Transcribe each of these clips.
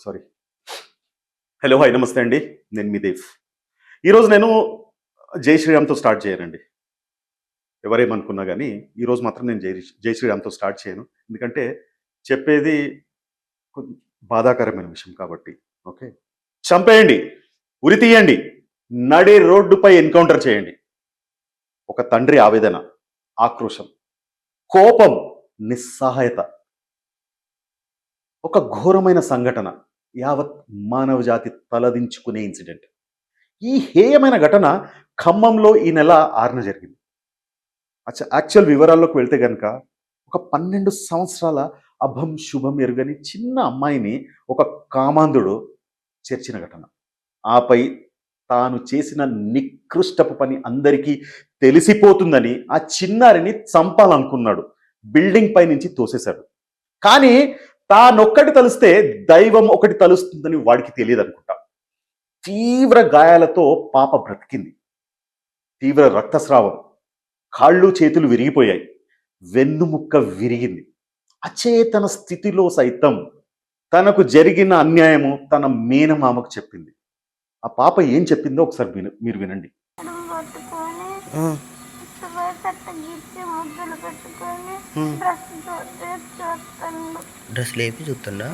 Sorry. Hello, hi, నమస్తే అండి. నేను మీ దేవ్. ఈరోజు నేను జై శ్రీరామ్తో స్టార్ట్ చేయనండి. ఎవరేమనుకున్నా కానీ ఈరోజు మాత్రం నేను జై శ్రీరామ్తో స్టార్ట్ చేయను. ఎందుకంటే చెప్పేది బాధాకరమైన విషయం కాబట్టి. ఓకే, చంపేయండి, ఉరి తీయండి, నడి రోడ్డుపై ఎన్కౌంటర్ చేయండి. ఒక తండ్రి ఆవేదన, ఆక్రోశం, కోపం, నిస్సహాయత, ఒక ఘోరమైన సంఘటన, యావత్ మానవ జాతి తలదించుకునే ఇన్సిడెంట్. ఈ హేయమైన ఘటన ఖమ్మంలో ఈ నెల 6న జరిగింది. యాక్చువల్ వివరాల్లోకి వెళ్తే కనుక ఒక 12 సంవత్సరాల అభం శుభం ఎరుగని చిన్న అమ్మాయిని ఒక కామాంధుడు చేర్చిన ఘటన. ఆపై తాను చేసిన నికృష్టపు పని అందరికీ తెలిసిపోతుందని ఆ చిన్నారిని చంపాలనుకున్నాడు. బిల్డింగ్ పై నుంచి తోసేశాడు. కానీ తానొక్కటి తలిస్తే దైవం ఒకటి తలుస్తుందని వాడికి తెలియదు అనుకుంటా. తీవ్ర గాయాలతో పాప బ్రతికింది. తీవ్ర రక్తస్రావం, కాళ్ళు చేతులు విరిగిపోయాయి, వెన్నుముక్క విరిగింది. అచేతన స్థితిలో సైతం తనకు జరిగిన అన్యాయము తన మేనమామకు చెప్పింది. ఆ పాప ఏం చెప్పిందో ఒకసారి మీరు వినండి. డ్రెస్ లేపి చూస్తుండా,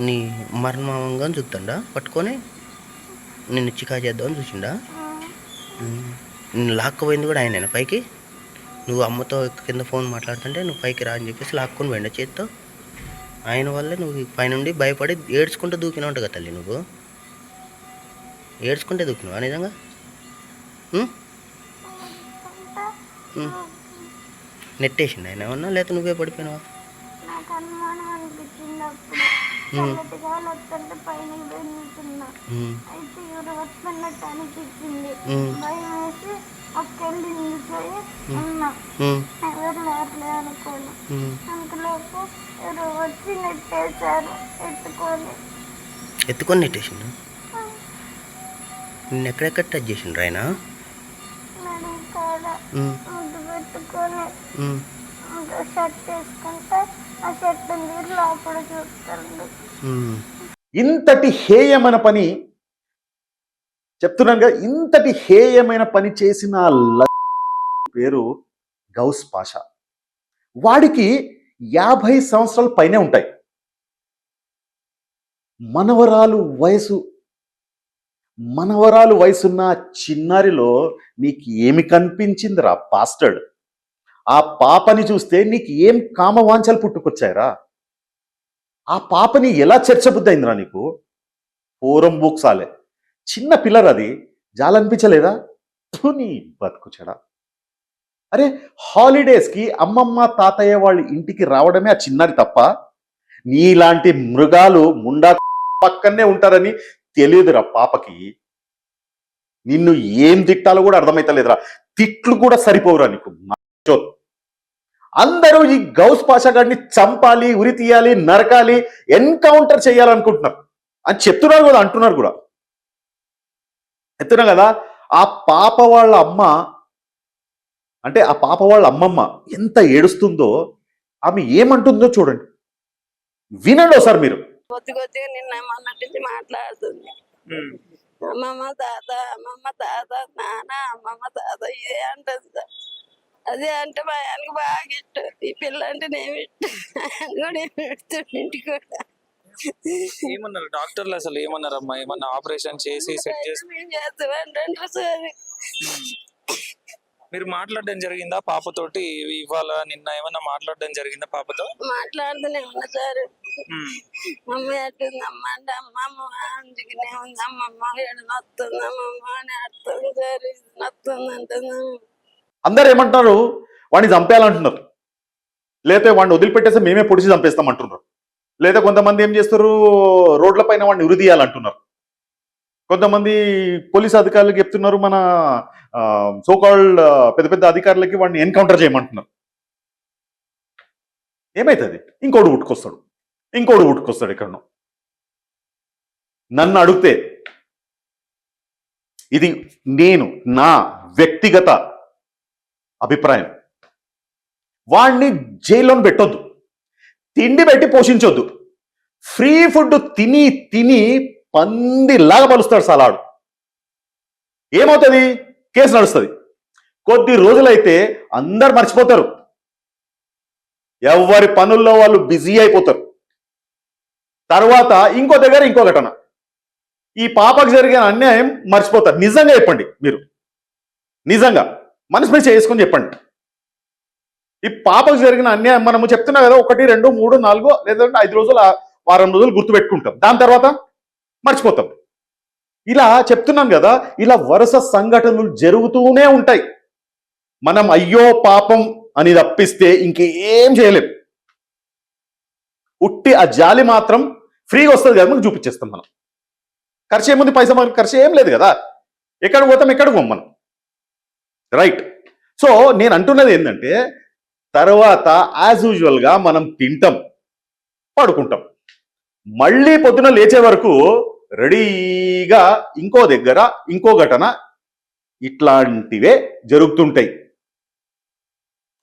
నీ మరణమామంగా చూస్తుండా, పట్టుకొని నిన్ను చికా చేద్దామని చూసిండా. నిన్ను లాక్కపోయింది కూడా ఆయన పైకి. నువ్వు అమ్మతో కింద ఫోన్ మాట్లాడుతుంటే నువ్వు పైకి రా అని చెప్పేసి లాక్కొని పోయిండా చేత్తో. ఆయన వల్లే నువ్వు పైనుండి భయపడి ఏడ్చుకుంటూ దూకినా ఉంటావు కదా తల్లి. నువ్వు ఏడ్చుకుంటే దూకినావా నిజంగా? నెట్టేసిండు ఆయన ఏమన్నా, లేకపోతే నువ్వే పడిపోయినావా? ఎత్తుకొని నెట్టేసిండు. నిన్ను ఎక్కడెక్కడ టచ్ చేసిండ్రు ఆయన? ఇంతటి హేయమైన పని చెప్తున్నానుగా, ఇంతటి హేయమైన పని చేసిన పేరు గౌస్ పాషా. వాడికి 50 సంవత్సరాల పైనే ఉంటాయి. మనవరాలు వయసున్న చిన్నారిలో నీకు ఏమి కనిపించిందిరా పాస్టర్డ్? ఆ పాపని చూస్తే నీకు ఏం కామవాంఛలు పుట్టుకొచ్చాయరా? ఆ పాపని ఎలా చర్చబుద్ధి అయిందిరా నీకు? పూరం బూక్సాలే, చిన్న పిల్లరది, జాలనిపించలేదా? నీ బతుకుచడా. అరే, హాలిడేస్కి అమ్మమ్మ తాతయ్య వాళ్ళ ఇంటికి రావడమే ఆ చిన్నారి తప్ప, నీలాంటి మృగాలు ముండా పక్కనే ఉంటారని తెలియదురా పాపకి. నిన్ను ఏం తిట్టాలో కూడా అర్థమైతలేదురా. తిట్లు కూడా సరిపోవురా నీకు. అందరూ ఈ గౌస్ పాషా గారిని చంపాలి, ఉరి తీయాలి, నరకాలి, ఎన్కౌంటర్ చేయాలనుకుంటున్నారు అని చెప్తున్నారు కూడా, అంటున్నారు కూడా. చెప్తున్నా కదా, ఆ పాప వాళ్ళ అమ్మ అంటే ఆ పాప వాళ్ళ అమ్మమ్మ ఎంత ఏడుస్తుందో, ఆమె ఏమంటుందో చూడండి, వినండి ఒకసారి మీరు. కొద్దిగా నిన్న మొన్నటి మాట్లాడుతుంది. అమ్మమ్మ తాత నాన్న, అమ్మమ్మ తాత ఇదే అంటుంది. అదే అంటే మా ఆయనకి బాగా ఇష్టం. ఈ పిల్ల అంటే నేను ఇంటికి కూడా. ఏమన్నారు డాక్టర్లు? అసలు ఏమన్నారమ్మా? ఏమన్నా ఆపరేషన్ చేసి సెట్ చేసి మీరు మాట్లాడడం జరిగిందా పాపతోటి? ఇవాళ నిన్న ఏమన్నా మాట్లాడడం జరిగిందా పాపతో? మాట్లాడుతూనే ఉన్నా సార్. మమ్మీ అట్టుంది అమ్మ అంటే అమ్మమ్మ అందుకనే ఉంది, అమ్మమ్మ ఏడు నొస్తుంది అమ్మమ్మ అని అడుతుంది సార్. నొస్తుంది అంటున్నాము. అందరు ఏమంటున్నారు? వాడిని చంపేయాలంటున్నారు, లేకపోతే వాడిని వదిలిపెట్టేస్తే మేమే పొడిచి చంపేస్తాం అంటున్నారు. లేదా కొంతమంది ఏం చేస్తారు, రోడ్ల పైన వాడిని ఉరి తీయాలంటున్నారు. కొంతమంది పోలీస్ అధికారులకు చెప్తున్నారు, మన సోకాల్డ్ పెద్ద పెద్ద అధికారులకి వాడిని ఎన్కౌంటర్ చేయమంటున్నారు. ఏమైతుంది? ఇంకోడు ఉట్టుకొస్తాడు ఎక్కడనో. నన్ను అడిగితే ఇది నా వ్యక్తిగత అభిప్రాయం. వాడిని జైల్లో పెట్టొద్దు, తిండి పెట్టి పోషించొద్దు, ఫ్రీ ఫుడ్ తిని తిని పందిలాగా పలుస్తాడు సలాడు. ఏమవుతుంది? కేసు నడుస్తుంది. కొద్ది రోజులైతే అందరు మర్చిపోతారు, ఎవరి పనుల్లో వాళ్ళు బిజీ అయిపోతారు. తర్వాత ఇంకో దగ్గర ఇంకో ఘటన, ఈ పాపకు జరిగిన అన్యాయం మర్చిపోతారు. నిజంగా చెప్పండి, మీరు నిజంగా మనసు మీద చేసుకొని చెప్పండి. ఈ పాపకు జరిగిన అన్యాయం మనము చెప్తున్నా కదా, 1, 2, 3, 4 లేదంటే 5 రోజులు, వారం రోజులు గుర్తుపెట్టుకుంటాం, దాని తర్వాత మర్చిపోతాం. ఇలా చెప్తున్నాను కదా, ఇలా వరుస సంఘటనలు జరుగుతూనే ఉంటాయి. మనం అయ్యో పాపం అని తప్పిస్తే ఇంకేం చేయలేం. ఉట్టి ఆ జాలి మాత్రం ఫ్రీగా వస్తుంది కదా, మనకు చూపించేస్తాం. మనం ఖర్చు ఏముంది, పైసా మనకు ఖర్చు ఏం లేదు కదా, ఎక్కడికి పోతాం, ఎక్కడికి పోం మనం, రైట్? సో నేను అంటున్నది ఏంటంటే, తర్వాత యాజ్ యూజువల్గా మనం తింటాం, పడుకుంటాం, మళ్ళీ పొద్దున లేచే వరకు రెడీగా ఇంకో దగ్గర ఇంకో ఘటన ఇట్లాంటివే జరుగుతుంటాయి.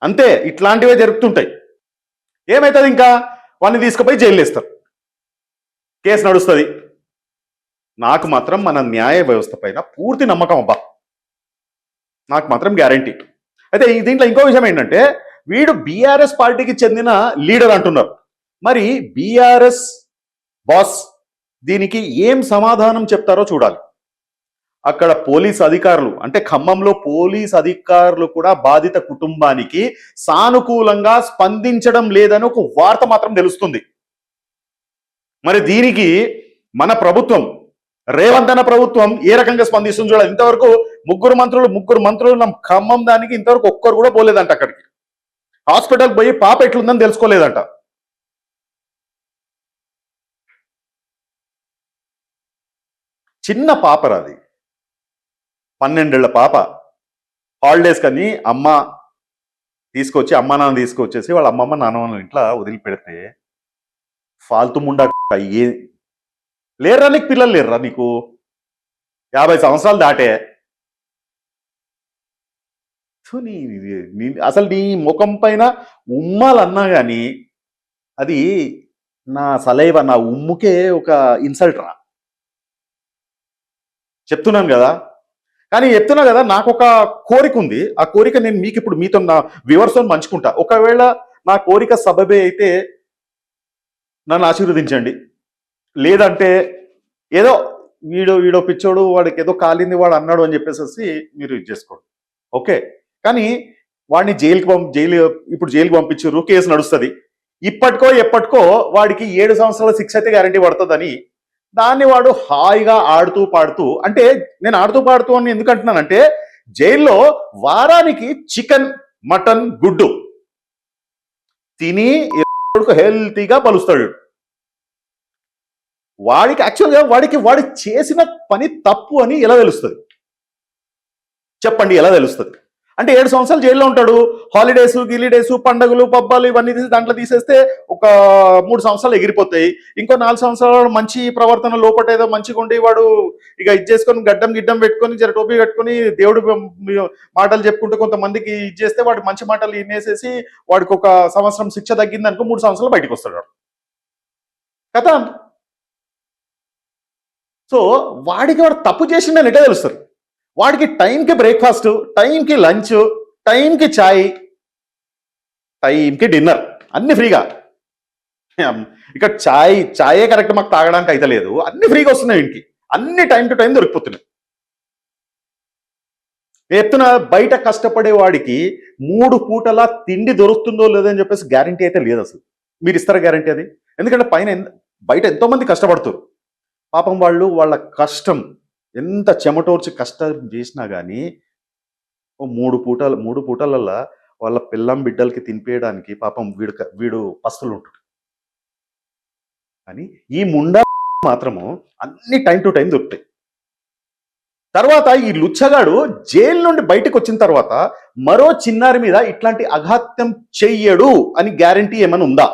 అంతే, ఇట్లాంటివే జరుగుతుంటాయి. ఏమవుతుంది? ఇంకా వాడిని తీసుకుపోయి జైలు వేస్తారు, కేసు నడుస్తుంది. నాకు మాత్రం మన న్యాయ వ్యవస్థ పైన పూర్తి నమ్మకం అబ్బా, నాకు మాత్రం గ్యారంటీ. అయితే దీంట్లో ఇంకో విషయం ఏంటంటే, వీడు బీఆర్ఎస్ పార్టీకి చెందిన లీడర్ అంటున్నారు. మరి బీఆర్ఎస్ బాస్ దీనికి ఏం సమాధానం చెప్తారో చూడాలి. అక్కడ పోలీస్ అధికారులు, అంటే ఖమ్మంలో పోలీస్ అధికారులు కూడా బాధిత కుటుంబానికి సానుకూలంగా స్పందించడం లేదని ఒక వార్త మాత్రం తెలుస్తుంది. మరి దీనికి మన ప్రభుత్వం, రేవంత్ అన్న ప్రభుత్వం ఏ రకంగా స్పందిస్తుంది చూడాలి. ఇంతవరకు ముగ్గురు మంత్రులు ఖమ్మం దానికి ఇంతవరకు ఒక్కరు కూడా పోలేదంట. అక్కడికి హాస్పిటల్కి పోయి పాప ఎట్లుందని తెలుసుకోలేదంట. చిన్న పాపరాది, 12 ఏళ్ల పాప. హాలిడేస్ కని అమ్మ నాన్న తీసుకొచ్చేసి వాళ్ళ అమ్మమ్మ నాన్నమ్మ ఇంట్లో వదిలిపెడితే, ఫాల్తు ముండా ఏ లేర్రా నీకు, పిల్లలు లేర్రా నీకు? 50 సంవత్సరాలు దాటే. అసలు నీ ముఖం పైన ఉమ్మాలన్నా కానీ అది నా సలైవ, నా ఉమ్ముకే ఒక ఇన్సల్ట్ రా, చెప్తున్నాను కదా. కానీ చెప్తున్నా కదా, నాకు ఒక కోరిక ఉంది. ఆ కోరిక నేను మీకు ఇప్పుడు మీతో, నా వ్యూవర్స్తో పంచుకుంటా. ఒకవేళ నా కోరిక సబబే అయితే నన్ను ఆశీర్వదించండి, లేదంటే ఏదో వీడో పిచ్చోడు, వాడికి ఏదో కాలింది వాడు అన్నాడు అని చెప్పేసి మీరు ఇది చేసుకోండి, ఓకే. కానీ వాడిని ఇప్పుడు జైలుకి పంపించారు, కేసు నడుస్తుంది. ఇప్పటికో ఎప్పటికో వాడికి 7 సంవత్సరాల శిక్ష అయితే గ్యారంటీ పడుతుందని, దాన్ని వాడు హాయిగా ఆడుతూ పాడుతూ, అంటే నేను ఆడుతూ పాడుతూ అని ఎందుకు అంటున్నానంటే, జైల్లో వారానికి చికెన్, మటన్, గుడ్డు తిని హెల్తీగా పలుస్తాడు. వాడికి యాక్చువల్గా వాడు చేసిన పని తప్పు అని ఎలా తెలుస్తుంది చెప్పండి? ఎలా తెలుస్తుంది? అంటే 7 సంవత్సరాలు జైల్లో ఉంటాడు. హాలిడేస్, గిలిడేస్, పండుగలు, పబ్బాలు ఇవన్నీ తీసి దాంట్లో తీసేస్తే ఒక 3 సంవత్సరాలు ఎగిరిపోతాయి. ఇంకో 4 సంవత్సరాలు మంచి ప్రవర్తన లోపట ఏదో మంచిగా ఉండి వాడు ఇక ఇది చేసుకొని గిడ్డం పెట్టుకొని జర టోపీ పెట్టుకొని దేవుడు మాటలు చెప్పుకుంటూ కొంతమందికి ఇది చేస్తే వాడు మంచి మాటలు వినేసేసి వాడికి ఒక సంవత్సరం శిక్ష తగ్గింది అనుకో, 3 సంవత్సరాలు బయటకు వస్తాడు కదా. సో వాడికి వాడు తప్పు చేసిందని ఎట్లా తెలుస్తారు? వాడికి టైంకి బ్రేక్ఫాస్ట్, టైంకి లంచ్, టైంకి చాయ్, టైంకి డిన్నర్, అన్ని ఫ్రీగా. ఇక్కడ చాయే కరెక్ట్ మాకు తాగడానికి అయితే లేదు, అన్ని ఫ్రీగా వస్తున్నాయి ఇంటికి, అన్ని టైం టు టైం దొరికిపోతున్నాయి. చెప్తున్నా, బయట కష్టపడే వాడికి 3 పూటలా తిండి దొరుకుతుందో లేదో అని చెప్పేసి గ్యారంటీ అయితే లేదు. అసలు మీరు ఇస్తారా గ్యారంటీ అది? ఎందుకంటే బయట ఎంతో మంది కష్టపడుతారు. పాపం వాళ్ళ కష్టం ఎంత చెమటోర్చి కష్టం చేసినా కానీ 3 పూటలల్లా వాళ్ళ పిల్లం బిడ్డలకి తినిపేయడానికి పాపం వీడు పస్తులు ఉంటాడు. కానీ ఈ ముండా మాత్రము అన్ని టైం టు టైం దొరుకుతాయి. తర్వాత ఈ లుచ్చగాడు జైలు నుండి బయటకు వచ్చిన తర్వాత మరో చిన్నారి మీద ఇట్లాంటి అఘాత్యం చెయ్యడు అని గ్యారంటీ ఏమైనా ఉందా?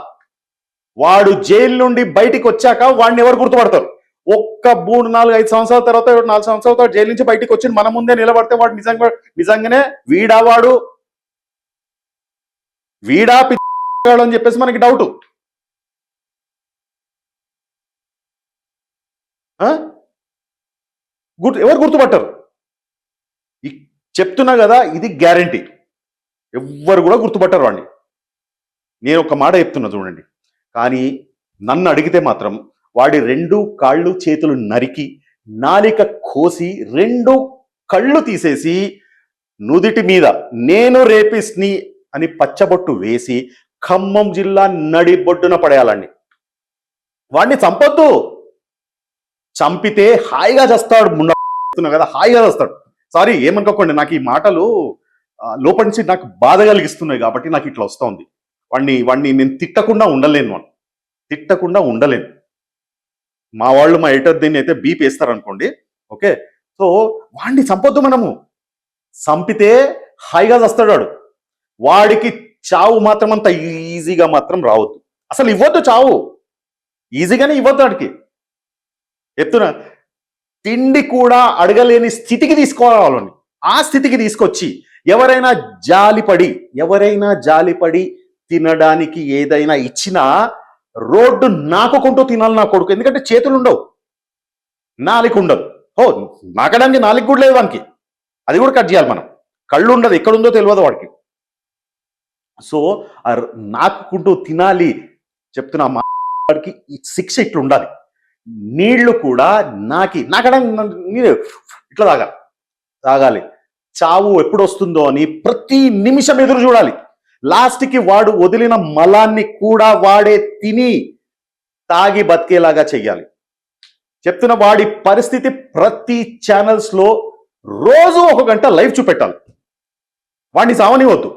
వాడు జైలు నుండి బయటికి వచ్చాక వాడిని ఎవరు గుర్తుపడతారు? ఒక్క 3, 4, 5 సంవత్సరాల తర్వాత, 4 సంవత్సరాల తర్వాత జైలు నుంచి బయటికి వచ్చి మన ముందే నిలబడితే వాడు నిజంగానే వీడా పిచ్చాడు అని చెప్పేసి మనకి డౌట్. ఆ? ఎవరు గుర్తుపట్టరు. చెప్తున్నా కదా, ఇది గ్యారంటీ. ఎవ్వరు కూడా గుర్తుపట్టరు వాడిని. నేను ఒక మాట చెప్తున్నా చూడండి. కానీ నన్ను అడిగితే మాత్రం వాడి 2 కాళ్ళు చేతులు నరికి, నాలిక కోసి, 2 కళ్ళు తీసేసి, నుదిటి మీద నేను రేపిస్ని అని పచ్చబొట్టు వేసి ఖమ్మం జిల్లా నడిబొడ్డున పడేయాలండి. వాడిని చంపొద్దు. చంపితే హాయిగా చేస్తాడు. ముండా కదా, హాయిగా చేస్తాడు. సారీ, ఏమనుకోకండి, నాకు ఈ మాటలు లోపల నుంచి నాకు బాధ కలిగిస్తున్నాయి కాబట్టి నాకు ఇట్లా వస్తుంది. వాడిని నేను తిట్టకుండా ఉండలేను. మా వాళ్ళు, మా ఎడిటర్ దీన్ని అయితే బీప్ వేస్తారనుకోండి. ఓకే, సో వాడిని చంపొద్దు. మనము చంపితే హాయిగా చస్తాడు వాడు. వాడికి చావు మాత్రం అంత ఈజీగా మాత్రం రావద్దు. అసలు ఇవ్వద్దు చావు, ఈజీగానే ఇవ్వద్దు. వాడికి చెప్తున్నా, తిండి కూడా అడగలేని స్థితికి తీసుకోవాలని, ఆ స్థితికి తీసుకొచ్చి ఎవరైనా జాలిపడి తినడానికి ఏదైనా ఇచ్చినా రోడ్డు నాకుకుంటూ తినాలి నా కొడుకు. ఎందుకంటే చేతులు ఉండవు, నాలిక ఉండదు. నాకడానికి నాలిక కూడా లేదు వానికి. అది కూడా కట్ చేయాలి మనం. కళ్ళు ఉండదు, ఎక్కడుందో తెలియదు వాడికి. సో నాకుకుంటూ తినాలి. చెప్తున్నా, మా వాడికి శిక్ష ఇట్లా ఉండాలి. నీళ్లు కూడా నాకడానికి ఇట్లా తాగాలి. చావు ఎప్పుడు వస్తుందో అని ప్రతి నిమిషం ఎదురు చూడాలి. లాస్ట్కి వాడు వదిలిన మలాన్ని కూడా వాడే తిని తాగి బతికేలాగా చెయ్యాలి. చెప్తున్న వాడి పరిస్థితి ప్రతి ఛానల్స్ లో రోజు 1 గంట లైవ్ చూపెట్టాలి. వాడిని సావనివద్దు.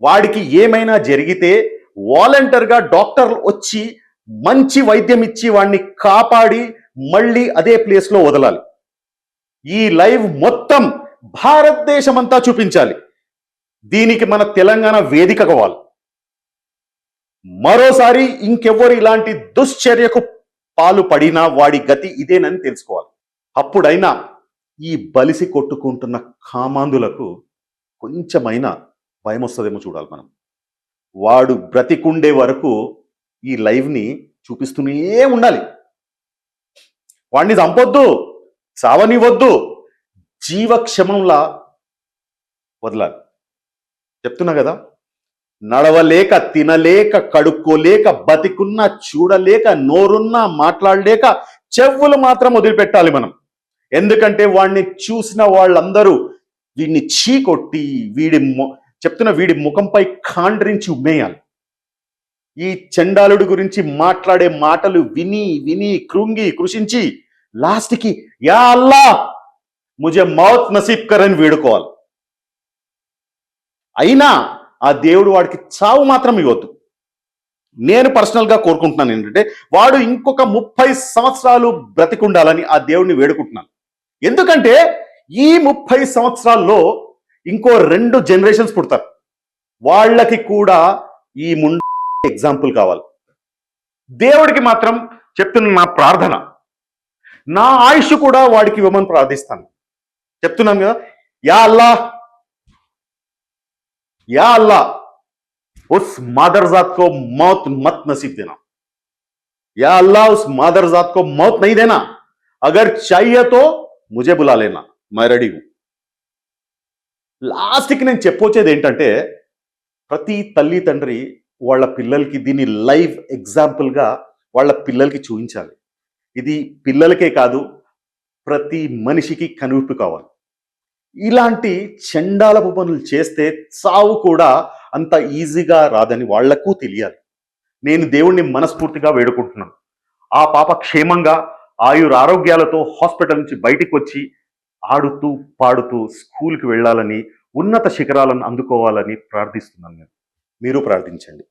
వాడికి ఏమైనా జరిగితే వాలంటీర్గా డాక్టర్లు వచ్చి మంచి వైద్యం ఇచ్చి వాడిని కాపాడి మళ్ళీ అదే ప్లేస్లో వదలాలి. ఈ లైవ్ మొత్తం భారతదేశం అంతా చూపించాలి. దీనికి మన తెలంగాణ వేదిక కావాలి. మరోసారి ఇంకెవ్వరు ఇలాంటి దుశ్చర్యకు పాలు పడినా వాడి గతి ఇదేనని తెలుసుకోవాలి. అప్పుడైనా ఈ బలిసి కొట్టుకుంటున్న కామాంధులకు కొంచెమైనా భయం వస్తుందేమో చూడాలి మనం. వాడు బ్రతికుండే వరకు ఈ లైవ్ని చూపిస్తూనే ఉండాలి. వాడిని చంపొద్దు, చావనివద్దు, జీవక్షమంలా వదలాలి. చెప్తున్నా కదా, నడవలేక, తినలేక, కడుక్కోలేక, బతికున్నా చూడలేక, నోరున్నా మాట్లాడలేక, చెవులు మాత్రం వదిలిపెట్టాలి మనం. ఎందుకంటే వాడిని చూసిన వాళ్ళందరూ వీడిని చీకొట్టి వీడి ముఖంపై కాండ్రించి ఉమ్మేయాలి. ఈ చండాలుడి గురించి మాట్లాడే మాటలు విని విని కృషించి లాస్ట్కి యా అల్లా ముజే మౌత్ నసీబ్ కరని వేడుకోవాలి. అయినా ఆ దేవుడు వాడికి చావు మాత్రం ఇవ్వద్దు. నేను పర్సనల్గా కోరుకుంటున్నాను ఏంటంటే వాడు ఇంకొక 30 సంవత్సరాలు బ్రతికుండాలని ఆ దేవుడిని వేడుకుంటున్నాను. ఎందుకంటే ఈ 30 సంవత్సరాల్లో ఇంకో 2 జనరేషన్స్ పుడతారు. వాళ్ళకి కూడా ఈ ఎగ్జాంపుల్ కావాలి. దేవుడికి మాత్రం చెప్తున్న నా ప్రార్థన, నా ఆయుష్ కూడా వాడికి ఇవ్వమని ప్రార్థిస్తాను. చెప్తున్నాను కదా, యా अल्लाह उस मादरजात को मौत मत नसीब देना. या अल्लाह उस मादरजात को मौत नहीं देना. अगर चाहिए तो मुझे बुला लेना, मैं రెడీ हूं. లాస్ట్కి నేను చెప్పొచ్చేది ఏంటంటే ప్రతి తల్లి తండ్రి వాళ్ళ పిల్లలకి దీన్ని లైవ్ ఎగ్జాంపుల్గా వాళ్ళ పిల్లలకి చూపించాలి. ఇది పిల్లలకే కాదు, ప్రతి మనిషికి కనువిప్పు కావాలి. ఇలాంటి చండాలపు పనులు చేస్తే చావు కూడా అంత ఈజీగా రాదని వాళ్లకు తెలియాలి. నేను దేవుణ్ణి మనస్ఫూర్తిగా వేడుకుంటున్నాను. ఆ పాప క్షేమంగా ఆయురారోగ్యాలతో హాస్పిటల్ నుంచి బయటికి వచ్చి ఆడుతూ పాడుతూ స్కూల్కి వెళ్ళాలని, ఉన్నత శిఖరాలను అందుకోవాలని ప్రార్థిస్తున్నాను. మీరు ప్రార్థించండి.